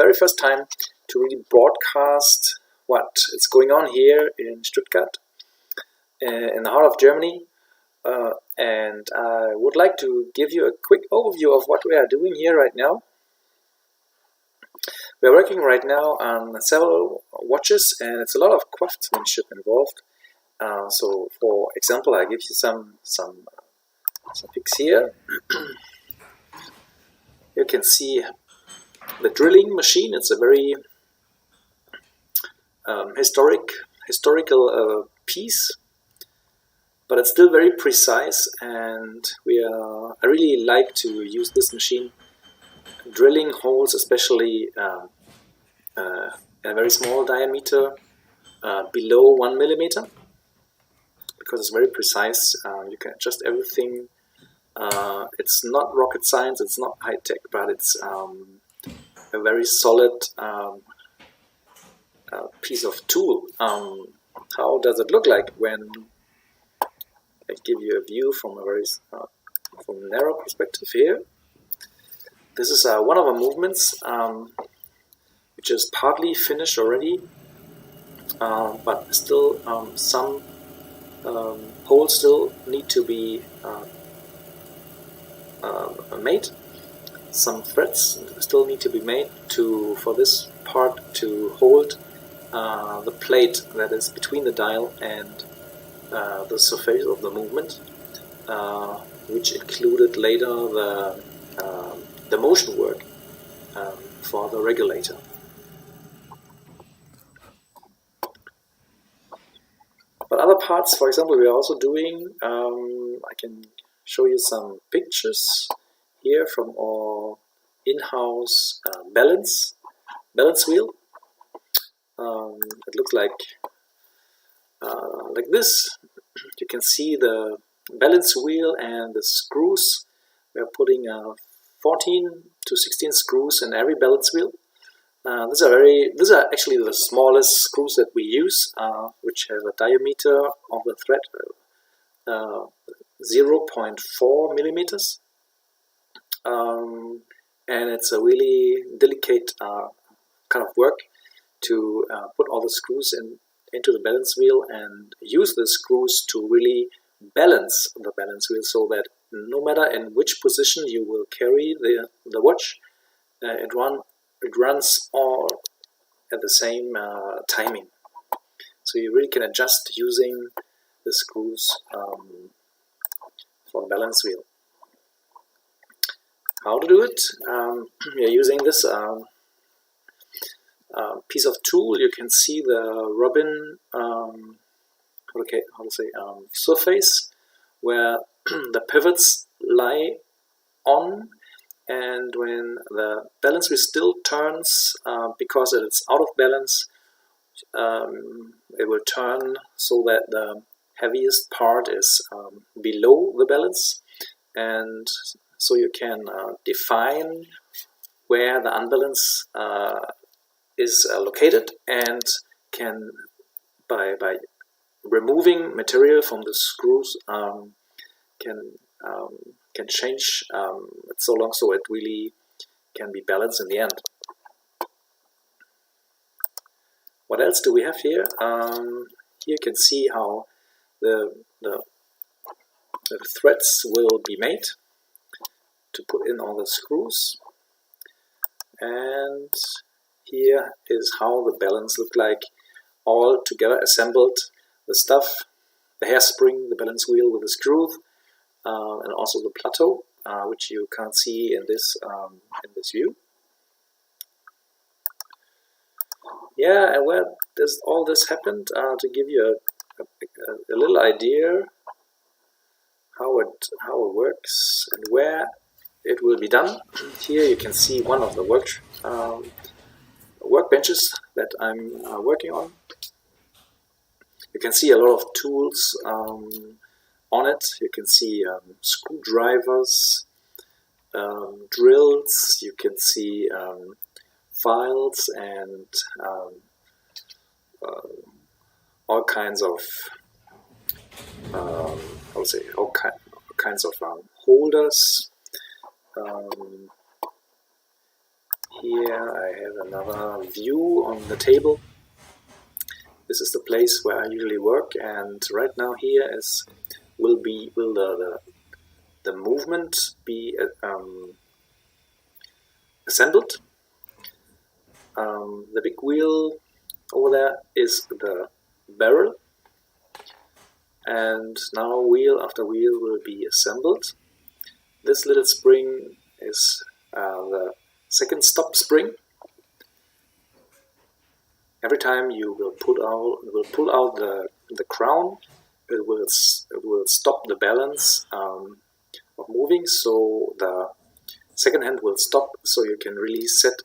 very first time to really broadcast what is going on here in Stuttgart, in the heart of Germany. And I would like to give you a quick overview of what we are doing here right now. We're working right now on several watches, and it's a lot of craftsmanship involved. So, for example, I give you some pics here. You can see the drilling machine. It's a very historical piece, but it's still very precise, and I really like to use this machine drilling holes, especially a very small diameter below 1 millimeter, because it's very precise. You can adjust everything. It's not rocket science, it's not high tech, but it's a very solid piece of tool. How does it look like when I give you a view from a very from a narrow perspective here? This is one of the movements, which is partly finished already, but still some holes still need to be made. Some threads still need to be made for this part to hold the plate that is between the dial and the surface of the movement, which included later the motion work for the regulator. But other parts, for example, we are also doing, I can show you some pictures here from our in-house balance wheel. It looks like this. You can see the balance wheel and the screws. We are putting 14 to 16 screws in every balance wheel. These are actually the smallest screws that we use, which have a diameter of the thread 0.4 millimeters. And it's a really delicate kind of work to put all the screws into the balance wheel and use the screws to really balance the balance wheel, so that no matter in which position you will carry the watch, it runs all at the same timing. So you really can adjust using the screws for the balance wheel. How to do it? We are using this piece of tool. You can see the robin surface where the pivots lie on, and when the balance wheel still turns, because it's out of balance, it will turn so that the heaviest part is below the balance, and so you can define where the unbalance is located, and can by removing material from the screws can change it so long so it really can be balanced in the end. What else do we have here? Here you can see how the threads will be made to put in all the screws, and here is how the balance look like all together assembled. The stuff, the hairspring, the balance wheel with the screws, and also the plateau, which you can't see in this view. Yeah, and where does all this happen? To give you a little idea how it works and where it will be done. Here you can see one of the workbenches that I'm working on. You can see a lot of tools on it. You can see screwdrivers, drills. You can see files and all kinds of all kinds of holders. Here I have another view on the table. This is the place where I usually work, and right now here will the movement be assembled. The big wheel over there is the barrel, and now wheel after wheel will be assembled. This little spring is the second stop spring. Every time you will pull out the crown, it will stop the balance of moving, so the second hand will stop, so you can really set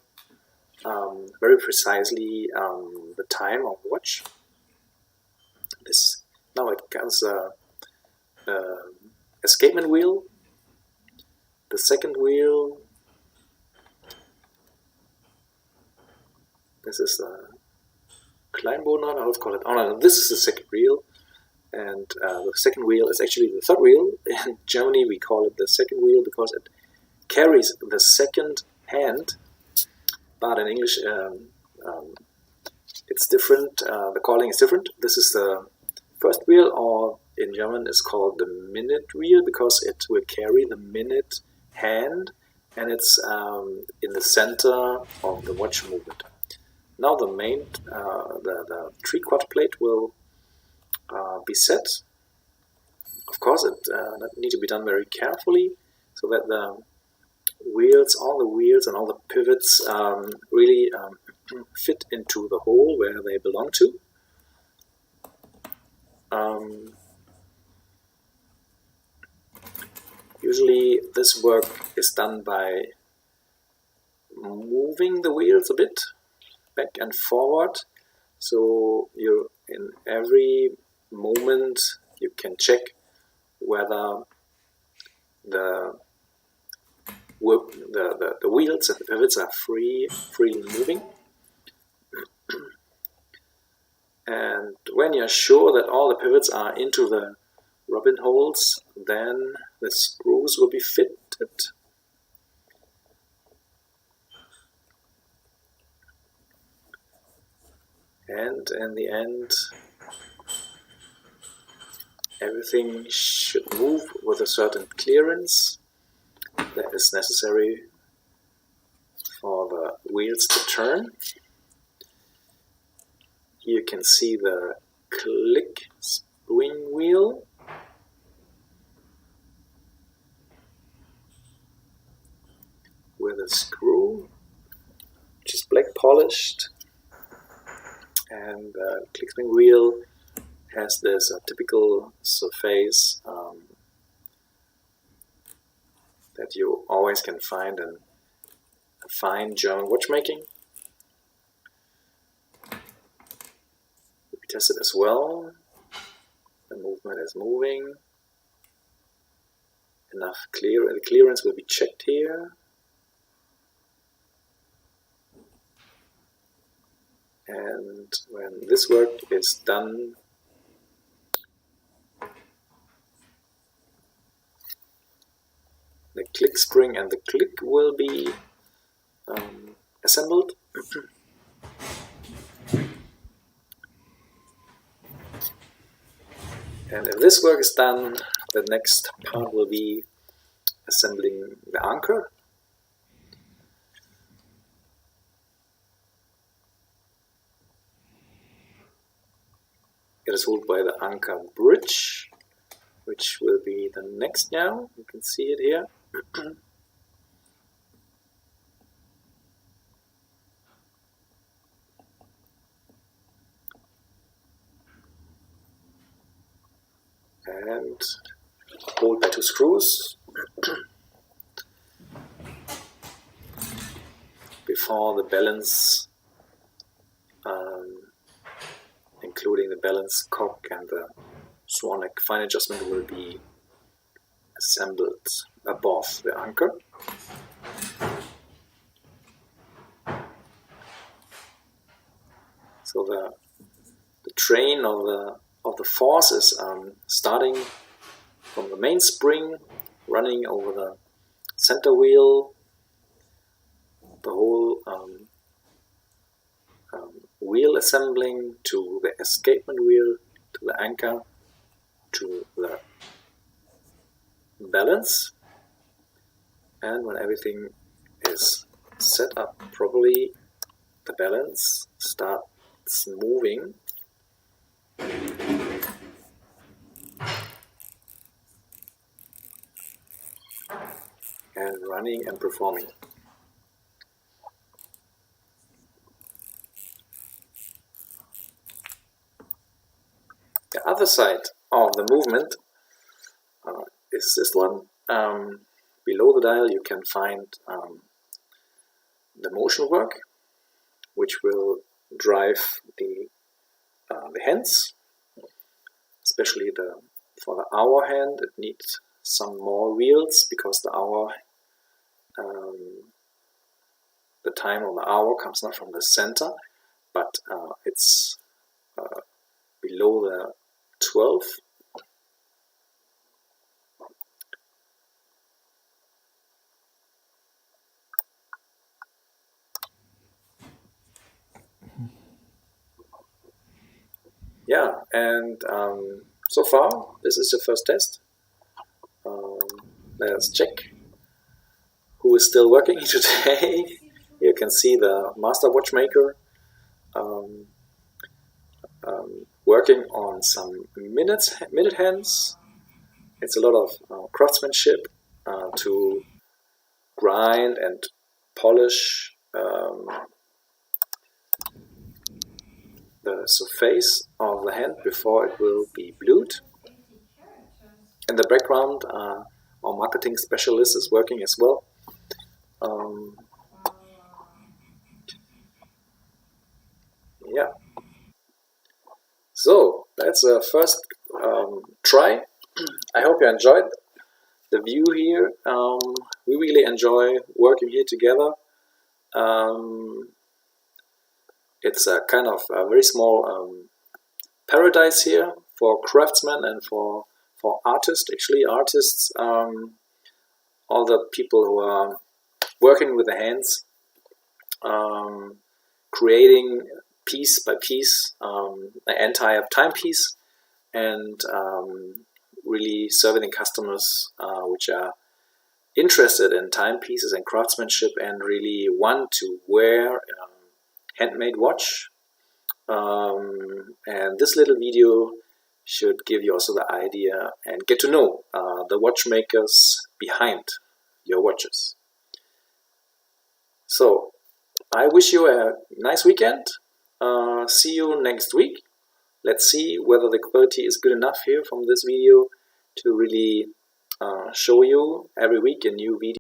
very precisely the time of the watch. Now it comes escapement wheel, the second wheel. This is the Kleinbohrer, how to call it. Oh no, this is the second wheel, and the second wheel is actually the third wheel. In Germany we call it the second wheel because it carries the second hand, but in English it's different. The calling is different. This is the first wheel, or in German is called the minute wheel because it will carry the minute hand, and it's in the center of the watch movement. Now the main, the 3/4 plate will be set. Of course, it needs to be done very carefully so that the wheels, all the wheels and all the pivots really fit into the hole where they belong to. Usually this work is done by moving the wheels a bit back and forward, so you in every moment you can check whether the wheels and the pivots are freely moving. And when you're sure that all the pivots are into the robin holes, then the screws will be fitted. And in the end, everything should move with a certain clearance that is necessary for the wheels to turn. Here you can see the click spring wheel. With a screw, which is black polished. And the click spring wheel has this typical surface that you always can find in a fine German watchmaking. We test it as well. The movement is moving. Enough the clearance will be checked here. And when this work is done, the click spring and the click will be assembled. And if this work is done, the next part will be assembling the anchor. It is held by the anchor bridge, which will be the next now. You can see it here. And hold by 2 screws. Before the balance, including the balance cock and the swan neck fine adjustment, will be assembled above the anchor. So the train of the force is starting from the main spring, running over the center wheel. The whole wheel assembling to the escapement wheel, to the anchor, to the balance. And when everything is set up properly, the balance starts moving and running and performing. The other side of the movement is this one. Below the dial you can find the motion work, which will drive the hands, especially for the hour hand. It needs some more wheels because the hour, the time of the hour comes not from the center, but it's below the 12. Yeah, and so far this is the first test. Let's check who is still working today. You can see the master watchmaker working on some minute hands. It's a lot of craftsmanship to grind and polish the surface of the hand before it will be blued. In the background, our marketing specialist is working as well. Yeah. So that's the first try. I hope you enjoyed the view here. We really enjoy working here together. It's a kind of a very small paradise here for craftsmen and for artists. Actually, artists, all the people who are working with the hands, creating piece by piece an entire timepiece, and really serving customers which are interested in timepieces and craftsmanship and really want to wear a handmade watch. And this little video should give you also the idea and get to know the watchmakers behind your watches. So I wish you a nice weekend. See you next week. Let's see whether the quality is good enough here from this video to really show you every week a new video.